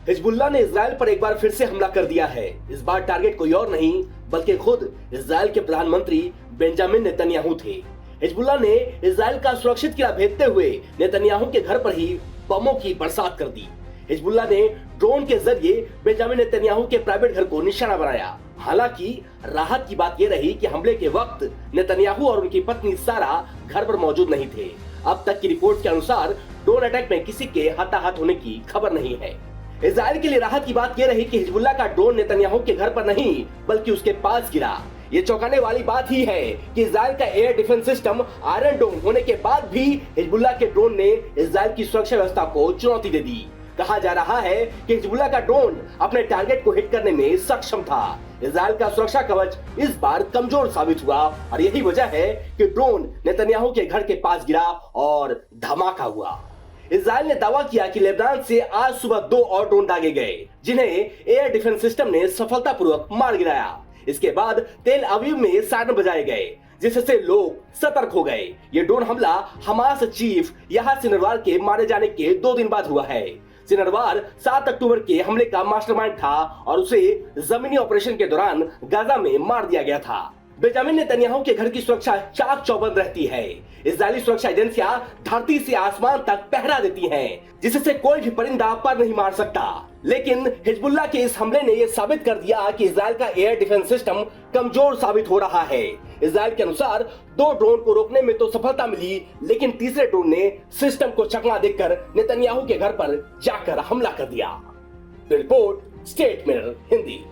Hezbollah ने Israel पर एक बार फिर से हमला कर दिया है। इस बार टारगेट कोई और नहीं बल्कि खुद इजराइल के प्रधानमंत्री बेंजामिन नेतन्याहू थे। हिजबुल्लाह ने इजराइल का सुरक्षित किला भेदते हुए नेतन्याहू के घर पर ही बमों की बरसात कर दी। हिजबुल्लाह ने ड्रोन के जरिए बेंजामिन नेतन्याहू के प्राइवेट घर को निशाना बनाया। हालांकि राहत की बात यह रही कि हमले के वक्त नेतन्याहू और उनकी पत्नी सारा घर पर मौजूद नहीं थे। अब तक की रिपोर्ट के अनुसार ड्रोन अटैक में किसी के हताहत होने की खबर नहीं है। इजराइल के लिए राहत की बात यह रही कि हिजबुल्लाह का ड्रोन नेतन्याहू के घर पर नहीं बल्कि उसके पास गिरा। ये चौंकाने वाली बात ही है कि इजराइल का एयर डिफेंस सिस्टम आयरन डोम होने के बाद भी हिजबुल्लाह के ड्रोन ने इजराइल की सुरक्षा व्यवस्था को चुनौती दे दी। कहा जा रहा है कि हिजबुल्लाह का ड्रोन अपने टारगेट को हिट करने में सक्षम था। इजराइल का सुरक्षा कवच इस बार कमजोर साबित हुआ और यही वजह है कि ड्रोन नेतन्याहू के घर के पास गिरा और धमाका हुआ। इजराइल ने दावा किया कि लेबनान से आज सुबह 2 और ड्रोन दागे गए जिन्हें एयर डिफेंस सिस्टम ने सफलतापूर्वक मार गिराया। इसके बाद तेल अवीव में सायरन बजाए गए जिससे लोग सतर्क हो गए। ये ड्रोन हमला हमास चीफ याह्या सिनवार के मारे जाने के 2 दिन बाद हुआ है। सिनवार 7 अक्टूबर के हमले का मास्टरमाइंड था और उसे जमीनी ऑपरेशन के दौरान गाजा में मार दिया गया था। बेंजामिन नेतन्याहू के घर की सुरक्षा चाक चौबंद रहती है। इजरायली सुरक्षा एजेंसियां धरती से आसमान तक पहरा देती हैं, जिससे कोई भी परिंदा पर नहीं मार सकता। लेकिन हिजबुल्लाह के इस हमले ने यह साबित कर दिया कि इजराइल का एयर डिफेंस सिस्टम कमजोर साबित हो रहा है। इजराइल के अनुसार 2 ड्रोन को रोकने में तो सफलता मिली, लेकिन तीसरे ड्रोन ने सिस्टम को चकमा देकर नेतन्याहू के घर पर जाकर हमला कर दिया। Report state mirror Hindi.